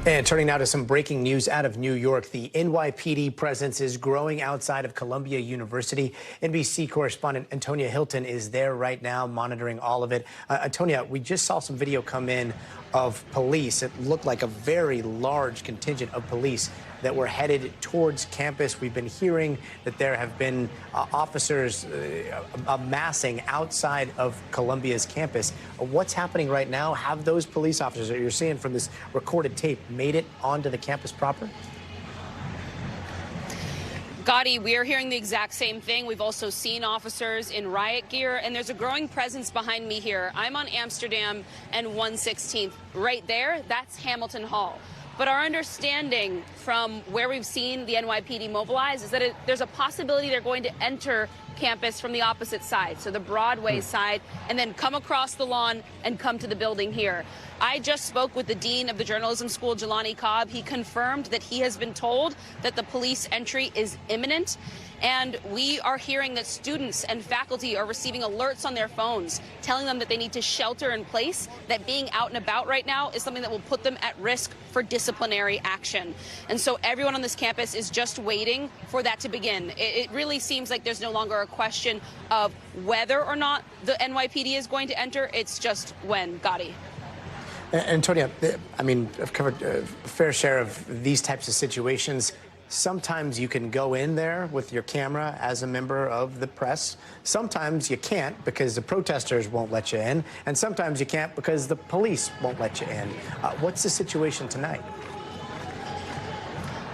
And turning now to some breaking news out of New York. The NYPD presence is growing outside of Columbia University. NBC correspondent Antonia Hilton is there right now monitoring all of it. Antonia, we just saw some video come in of police. It looked like a very large contingent of police that were headed towards campus. We've been hearing that there have been officers amassing outside of Columbia's campus. What's happening right now? Have those police officers that you're seeing from this recorded tape made it onto the campus proper? Gotti, we are hearing the exact same thing. We've also seen officers in riot gear, and there's a growing presence behind me here. I'm on Amsterdam and 116th. Right there, that's Hamilton Hall. But our understanding from where we've seen the NYPD mobilize is that there's a possibility they're going to enter campus from the opposite side, so the Broadway side, and then come across the lawn and come to the building here. I just spoke with the dean of the journalism school, Jelani Cobb. He confirmed that he has been told that the police entry is imminent. And we are hearing that students and faculty are receiving alerts on their phones telling them that they need to shelter in place, that being out and about right now is something that will put them at risk for disciplinary action. And so everyone on this campus is just waiting for that to begin. It really seems like there's no longer a question of whether or not the NYPD is going to enter. It's just when, Gotti. Antonia, I mean, I've covered a fair share of these types of situations. Sometimes you can go in there with your camera as a member of the press. Sometimes you can't because the protesters won't let you in. And sometimes you can't because the police won't let you in. What's the situation tonight?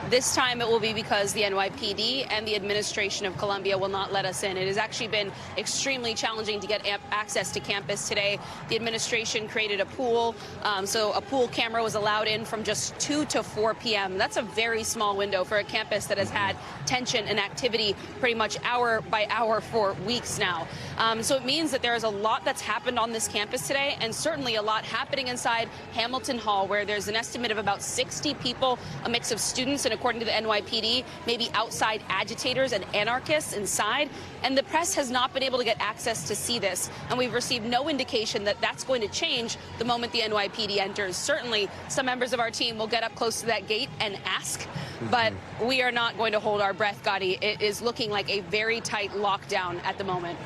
This time it will be because the NYPD and the administration of Columbia will not let us in. It has actually been extremely challenging to get access to campus today. The administration created a pool, so a pool camera was allowed in from just 2 to 4 p.m. That's a very small window for a campus that has had tension and activity pretty much hour by hour for weeks now. So it means that there is a lot that's happened on this campus today, and certainly a lot happening inside Hamilton Hall, where there's an estimate of about 60 people, a mix of students and, according to the NYPD, maybe outside agitators and anarchists inside. And the press has not been able to get access to see this. And we've received no indication that that's going to change the moment the NYPD enters. Certainly, some members of our team will get up close to that gate and ask. But we are not going to hold our breath, Gotti. It is looking like a very tight lockdown at the moment.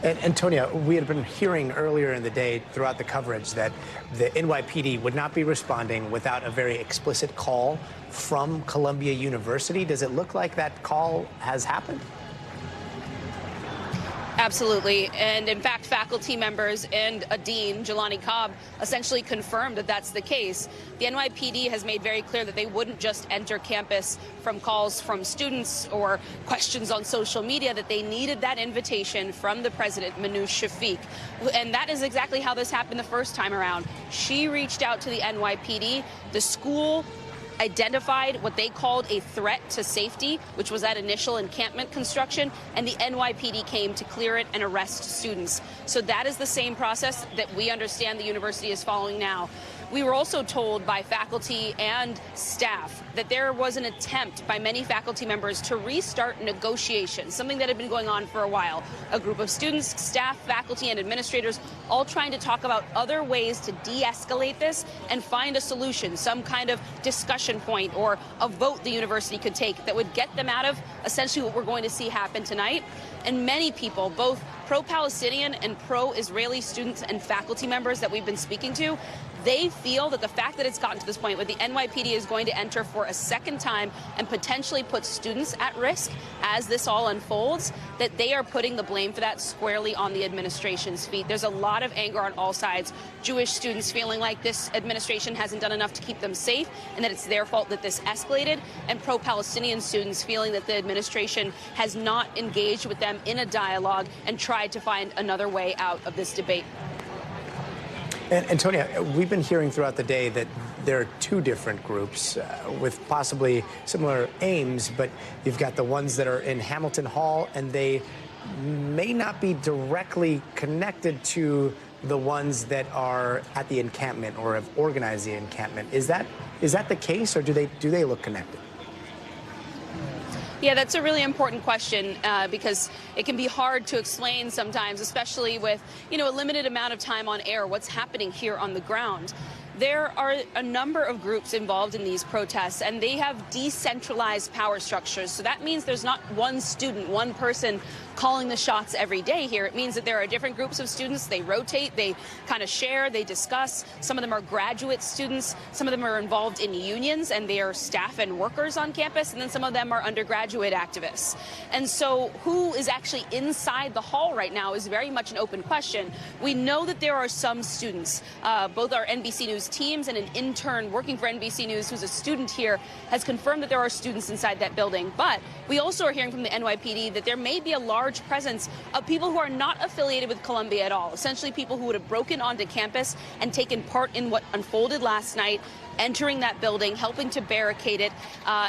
And Antonia, we had been hearing earlier in the day throughout the coverage that the NYPD would not be responding without a very explicit call from Columbia University. Does it look like that call has happened? Absolutely. And in fact, faculty members and a dean, Jelani Cobb, essentially confirmed that that's the case. The NYPD has made very clear that they wouldn't just enter campus from calls from students or questions on social media, that they needed that invitation from the president, Manoush Shafiq. And that is exactly how this happened the first time around. She reached out to the NYPD. The school identified what they called a threat to safety, which was that initial encampment construction, and the NYPD came to clear it and arrest students. So that is the same process that we understand the university is following now. We were also told by faculty and staff that there was an attempt by many faculty members to restart negotiations, something that had been going on for a while. A group of students, staff, faculty, and administrators all trying to talk about other ways to de-escalate this and find a solution, some kind of discussion point or a vote the university could take that would get them out of essentially what we're going to see happen tonight. And many people, both pro-Palestinian and pro-Israeli students and faculty members that we've been speaking to, they feel that the fact that it's gotten to this point where the NYPD is going to enter for a second time and potentially put students at risk as this all unfolds, that they are putting the blame for that squarely on the administration's feet. There's a lot of anger on all sides. Jewish students feeling like this administration hasn't done enough to keep them safe and that it's their fault that this escalated, and pro-Palestinian students feeling that the administration has not engaged with them in a dialogue and tried to find another way out of this debate. And Antonia, we've been hearing throughout the day that there are two different groups with possibly similar aims, but you've got the ones that are in Hamilton Hall, and they may not be directly connected to the ones that are at the encampment or have organized the encampment. Is that the case, or do they look connected? Yeah, that's a really important question because it can be hard to explain sometimes, especially with, a limited amount of time on air, what's happening here on the ground. There are a number of groups involved in these protests, and they have decentralized power structures. So that means there's not one student, one person calling the shots every day here. It means that there are different groups of students. They rotate, they kind of share, they discuss. Some of them are graduate students. Some of them are involved in unions, and they are staff and workers on campus. And then some of them are undergraduate activists. And so who is actually inside the hall right now is very much an open question. We know that there are some students, both our NBC News teams and an intern working for NBC News who's a student here has confirmed that there are students inside that building. But we also are hearing from the NYPD that there may be a large presence of people who are not affiliated with Columbia at all, essentially people who would have broken onto campus and taken part in what unfolded last night, entering that building, helping to barricade it,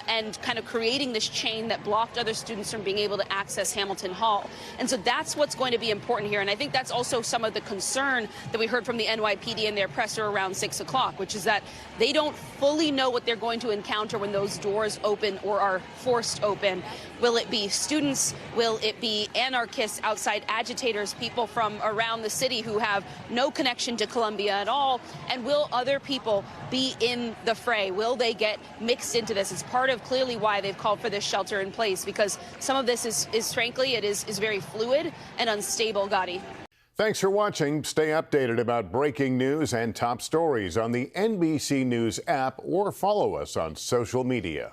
and kind of creating this chain that blocked other students from being able to access Hamilton Hall. And so that's what's going to be important here. And I think that's also some of the concern that we heard from the NYPD in their presser around 6 o'clock, which is that they don't fully know what they're going to encounter when those doors open or are forced open. Will it be students? Will it be anarchists, outside agitators, people from around the city who have no connection to Columbia at all? And will other people be in the fray? Will they get mixed into this? It's part of clearly why they've called for this shelter in place, because some of this is frankly, it is very fluid and unstable, Gadi. Thanks for watching. Stay updated about breaking news and top stories on the NBC News app or follow us on social media.